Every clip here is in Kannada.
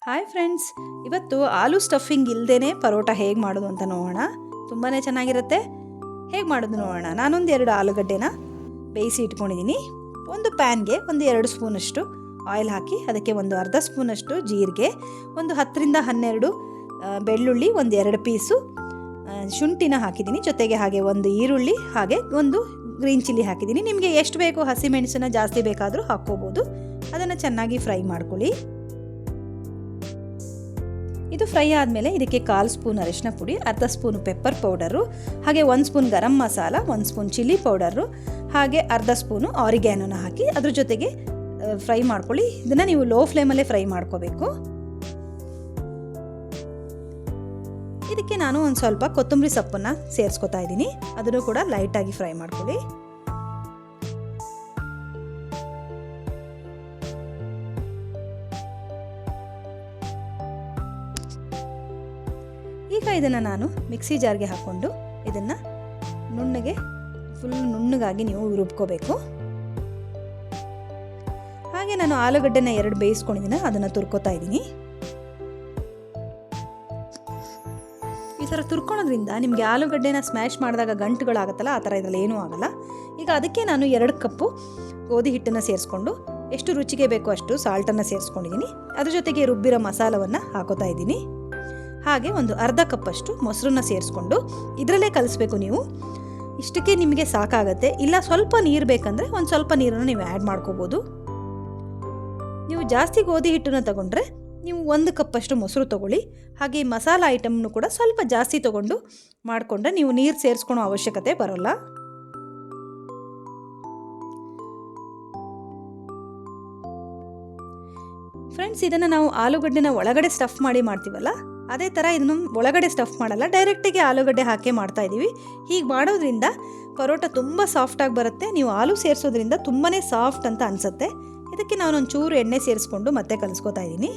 ಹಾಯ್ ಫ್ರೆಂಡ್ಸ್, ಇವತ್ತು ಆಲೂ ಸ್ಟಫಿಂಗ್ ಇಲ್ಲದೇ ಪರೋಟ ಹೇಗೆ ಮಾಡೋದು ಅಂತ ನೋಡೋಣ. ತುಂಬಾ ಚೆನ್ನಾಗಿರುತ್ತೆ. ಹೇಗೆ ಮಾಡೋದು ನೋಡೋಣ. ನಾನೊಂದು 2 ಆಲೂಗಡ್ಡೆನ ಬೇಯಿಸಿ ಇಟ್ಕೊಂಡಿದ್ದೀನಿ. ಒಂದು ಪ್ಯಾನ್ಗೆ ಒಂದು 2 ಸ್ಪೂನಷ್ಟು ಆಯಿಲ್ ಹಾಕಿ ಅದಕ್ಕೆ ಒಂದು ಅರ್ಧ ಸ್ಪೂನಷ್ಟು ಜೀರಿಗೆ, ಒಂದು 10ರಿಂದ 12 ಬೆಳ್ಳುಳ್ಳಿ, ಒಂದು 2 ಪೀಸು ಶುಂಠಿನ ಹಾಕಿದ್ದೀನಿ. ಜೊತೆಗೆ ಹಾಗೆ ಒಂದು ಈರುಳ್ಳಿ, ಹಾಗೆ ಒಂದು ಗ್ರೀನ್ ಚಿಲ್ಲಿ ಹಾಕಿದ್ದೀನಿ. ನಿಮಗೆ ಎಷ್ಟು ಬೇಕೋ ಹಸಿಮೆಣಸನ್ನ ಜಾಸ್ತಿ ಬೇಕಾದರೂ ಹಾಕ್ಕೋಬೋದು. ಅದನ್ನು ಚೆನ್ನಾಗಿ ಫ್ರೈ ಮಾಡ್ಕೊಳ್ಳಿ. ಇದು ಫ್ರೈ ಆದಮೇಲೆ ಇದಕ್ಕೆ 1/4 ಸ್ಪೂನ್ ಅರಿಶಿನ ಪುಡಿ, ಅರ್ಧ ಸ್ಪೂನ್ ಪೆಪ್ಪರ್ ಪೌಡರು, ಹಾಗೆ 1 spoon garam masala, 1 spoon chilli powder, ಹಾಗೆ ಅರ್ಧ ಸ್ಪೂನು ಆರಿಗ್ಯಾನೋನ ಹಾಕಿ ಅದ್ರ ಜೊತೆಗೆ ಫ್ರೈ ಮಾಡ್ಕೊಳ್ಳಿ. ಇದನ್ನು ನೀವು ಲೋ ಫ್ಲೇಮಲ್ಲೇ ಫ್ರೈ ಮಾಡ್ಕೋಬೇಕು. ಇದಕ್ಕೆ ನಾನು ಒಂದು ಸ್ವಲ್ಪ ಕೊತ್ತಂಬರಿ ಸೊಪ್ಪನ್ನು ಸೇರಿಸ್ಕೊತಾ ಇದ್ದೀನಿ. ಅದನ್ನು ಕೂಡ ಲೈಟಾಗಿ ಫ್ರೈ ಮಾಡ್ಕೊಳ್ಳಿ. ಈಗ ಇದನ್ನು ನಾನು ಮಿಕ್ಸಿ ಜಾರ್ಗೆ ಹಾಕ್ಕೊಂಡು ಇದನ್ನು ನುಣ್ಣಗಾಗಿ ನೀವು ರುಬ್ಕೋಬೇಕು. ಹಾಗೆ ನಾನು ಆಲೂಗಡ್ಡೆನ 2 ಬೇಯಿಸ್ಕೊಂಡಿದ್ದೀನಿ, ಅದನ್ನು ತುರ್ಕೋತಾ ಇದ್ದೀನಿ. ಈ ಥರ ತುರ್ಕೊಳೋದ್ರಿಂದ ನಿಮಗೆ ಆಲೂಗಡ್ಡೆನ ಸ್ಮ್ಯಾಶ್ ಮಾಡಿದಾಗ ಗಂಟುಗಳಾಗುತ್ತಲ್ಲ, ಆ ಥರ ಇದರಲ್ಲಿ ಏನೂ ಆಗಲ್ಲ. ಈಗ ಅದಕ್ಕೆ ನಾನು 2 ಕಪ್ಪು ಗೋಧಿ ಹಿಟ್ಟನ್ನು ಸೇರಿಸ್ಕೊಂಡು ಎಷ್ಟು ರುಚಿಗೆ ಬೇಕೋ ಅಷ್ಟು ಸಾಲ್ಟನ್ನು ಸೇರಿಸ್ಕೊಂಡಿದ್ದೀನಿ. ಅದ್ರ ಜೊತೆಗೆ ರುಬ್ಬಿರೋ ಮಸಾಲವನ್ನು ಹಾಕೋತಾ ಇದ್ದೀನಿ. ಹಾಗೆ ಒಂದು ಅರ್ಧ ಕಪ್ಪಷ್ಟು ಮೊಸರನ್ನ ಸೇರಿಸ್ಕೊಂಡು ಇದರಲ್ಲೇ ಕಲಿಸ್ಬೇಕು. ನೀವು ಇಷ್ಟಕ್ಕೆ ನಿಮಗೆ ಸಾಕಾಗತ್ತೆ. ಇಲ್ಲ ಸ್ವಲ್ಪ ನೀರು ಬೇಕಂದರೆ ಒಂದು ಸ್ವಲ್ಪ ನೀರನ್ನು ನೀವು ಆ್ಯಡ್ ಮಾಡ್ಕೋಬೋದು. ನೀವು ಜಾಸ್ತಿ ಗೋಧಿ ಹಿಟ್ಟನ್ನು ತಗೊಂಡ್ರೆ ನೀವು 1 ಕಪ್ಪಷ್ಟು ಮೊಸರು ತೊಗೊಳ್ಳಿ. ಹಾಗೆ ಮಸಾಲ ಐಟಮ್ನು ಕೂಡ ಸ್ವಲ್ಪ ಜಾಸ್ತಿ ತೊಗೊಂಡು ಮಾಡಿಕೊಂಡ್ರೆ ನೀವು ನೀರು ಸೇರಿಸ್ಕೊಳೋ ಅವಶ್ಯಕತೆ ಬರೋಲ್ಲ. ಫ್ರೆಂಡ್ಸ್, ಇದನ್ನು ನಾವು ಆಲೂಗಡ್ಡೆನ ಒಳಗಡೆ ಸ್ಟಫ್ ಮಾಡಿ ಮಾಡ್ತೀವಲ್ಲ, ಅದೇ ಥರ ಇದನ್ನು ಒಳಗಡೆ ಸ್ಟಫ್ ಮಾಡಲ್ಲ, ಡೈರೆಕ್ಟಾಗಿ ಆಲೂಗಡ್ಡೆ ಹಾಕಿ ಮಾಡ್ತಾ ಇದ್ದೀವಿ. ಹೀಗೆ ಮಾಡೋದ್ರಿಂದ ಪರೋಟ ತುಂಬ ಸಾಫ್ಟಾಗಿ ಬರುತ್ತೆ. ನೀವು ಆಲೂ ಸೇರಿಸೋದ್ರಿಂದ ತುಂಬಾ ಸಾಫ್ಟ್ ಅಂತ ಅನಿಸುತ್ತೆ. ಇದಕ್ಕೆ ನಾನು ಒಂಚೂರು ಎಣ್ಣೆ ಸೇರಿಸ್ಕೊಂಡು ಮತ್ತೆ ಕಲಿಸ್ಕೊತಾ ಇದ್ದೀನಿ.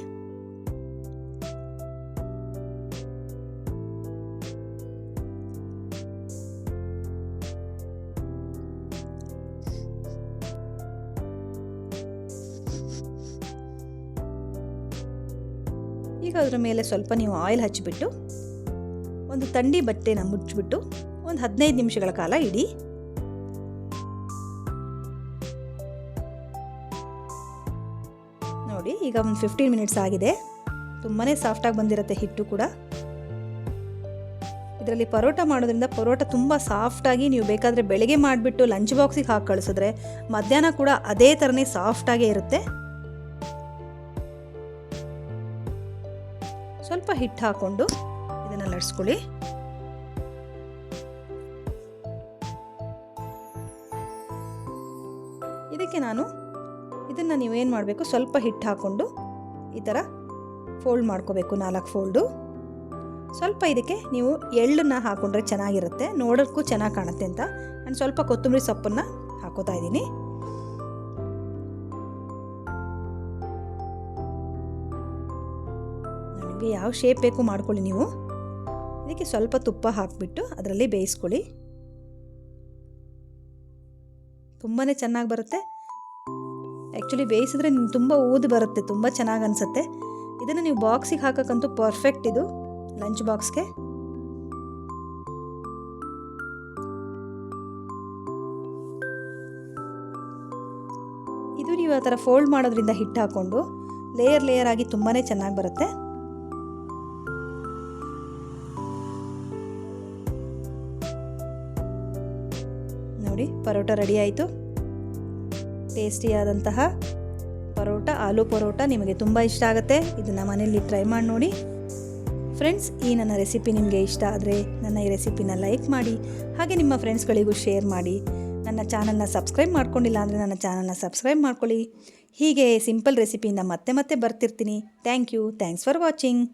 ಈಗ ಅದರ ಮೇಲೆ ಸ್ವಲ್ಪ ನೀವು ಆಯಿಲ್ ಹಚ್ಚಿಬಿಟ್ಟು ಒಂದು ತಂಡಿ ಬಟ್ಟೆನ ಮುಚ್ಚಿಬಿಟ್ಟು ಒಂದು 15 ನಿಮಿಷಗಳ ಕಾಲ ಇಡಿ. ನೋಡಿ, ಈಗ ಒಂದು 15 ಮಿನಿಟ್ಸ್ ಆಗಿದೆ. ತುಂಬಾ ಸಾಫ್ಟಾಗಿ ಬಂದಿರುತ್ತೆ ಹಿಟ್ಟು ಕೂಡ. ಇದರಲ್ಲಿ ಪರೋಟ ಮಾಡೋದ್ರಿಂದ ಪರೋಟ ತುಂಬ ಸಾಫ್ಟಾಗಿ, ನೀವು ಬೇಕಾದರೆ ಬೆಳಗ್ಗೆ ಮಾಡಿಬಿಟ್ಟು ಲಂಚ್ ಬಾಕ್ಸಿಗೆ ಹಾಕಿ ಕಳಿಸಿದ್ರೆ ಮಧ್ಯಾಹ್ನ ಕೂಡ ಅದೇ ಥರನೇ ಸಾಫ್ಟಾಗೇ ಇರುತ್ತೆ. ಸ್ವಲ್ಪ ಹಿಟ್ಟು ಹಾಕ್ಕೊಂಡು ಇದನ್ನು ಲಟ್ಸ್ಕೊಳ್ಳಿ. ಇದಕ್ಕೆ ಇದನ್ನು ನೀವೇನು ಮಾಡಬೇಕು, ಸ್ವಲ್ಪ ಹಿಟ್ಟು ಹಾಕ್ಕೊಂಡು ಈ ಥರ ಫೋಲ್ಡ್ ಮಾಡ್ಕೋಬೇಕು, 4 ಫೋಲ್ಡು. ಸ್ವಲ್ಪ ಇದಕ್ಕೆ ನೀವು ಎಳ್ಳನ್ನು ಹಾಕ್ಕೊಂಡ್ರೆ ಚೆನ್ನಾಗಿರುತ್ತೆ, ನೋಡೋಕ್ಕೂ ಚೆನ್ನಾಗಿ ಕಾಣುತ್ತೆ ಅಂತ ನಾನು ಸ್ವಲ್ಪ ಕೊತ್ತಂಬರಿ ಸೊಪ್ಪನ್ನು ಹಾಕೋತಾ ಇದ್ದೀನಿ. ಯಾವ ಶೇಪ್ ಬೇಕು ಮಾಡ್ಕೊಳ್ಳಿ ನೀವು. ಇದಕ್ಕೆ ಸ್ವಲ್ಪ ತುಪ್ಪ ಹಾಕಿಬಿಟ್ಟು ಅದರಲ್ಲಿ ಬೇಯಿಸ್ಕೊಳ್ಳಿ. ತುಂಬಾ ಚೆನ್ನಾಗಿ ಬರುತ್ತೆ. ಆ್ಯಕ್ಚುಲಿ ಬೇಯಿಸಿದ್ರೆ ತುಂಬ ಊದು ಬರುತ್ತೆ, ತುಂಬ ಚೆನ್ನಾಗಿ ಅನಿಸುತ್ತೆ. ಇದನ್ನು ನೀವು ಬಾಕ್ಸಿಗೆ ಹಾಕೋಕ್ಕಂತೂ ಪರ್ಫೆಕ್ಟ್. ಇದು ಲಂಚ್ ಬಾಕ್ಸ್ಗೆ. ಇದು ನೀವು ಆ ಥರ ಫೋಲ್ಡ್ ಮಾಡೋದ್ರಿಂದ ಹಿಟ್ಟು ಹಾಕ್ಕೊಂಡು ಲೇಯರ್ ಆಗಿ ತುಂಬಾ ಚೆನ್ನಾಗಿ ಬರುತ್ತೆ. ನೋಡಿ, ಪರೋಟ ರೆಡಿ ಆಯಿತು. ಟೇಸ್ಟಿಯಾದಂತಹ ಪರೋಟ, ಆಲೂ ಪರೋಟ ನಿಮಗೆ ತುಂಬ ಇಷ್ಟ ಆಗುತ್ತೆ. ಇದನ್ನು ಮನೆಯಲ್ಲಿ ಟ್ರೈ ಮಾಡಿ ನೋಡಿ. ಫ್ರೆಂಡ್ಸ್, ಈ ನನ್ನ ರೆಸಿಪಿ ನಿಮಗೆ ಇಷ್ಟ ಆದರೆ ನನ್ನ ಈ ರೆಸಿಪಿನ ಲೈಕ್ ಮಾಡಿ, ಹಾಗೆ ನಿಮ್ಮ ಫ್ರೆಂಡ್ಸ್ಗಳಿಗೂ ಶೇರ್ ಮಾಡಿ. ನನ್ನ ಚಾನಲ್ನ ಸಬ್ಸ್ಕ್ರೈಬ್ ಮಾಡ್ಕೊಂಡಿಲ್ಲ ಅಂದರೆ ನನ್ನ ಚಾನಲ್ನ ಸಬ್ಸ್ಕ್ರೈಬ್ ಮಾಡ್ಕೊಳ್ಳಿ. ಹೀಗೆ ಸಿಂಪಲ್ ರೆಸಿಪಿಯಿಂದ ಮತ್ತೆ ಬರ್ತಿರ್ತೀನಿ. Thanks for watching.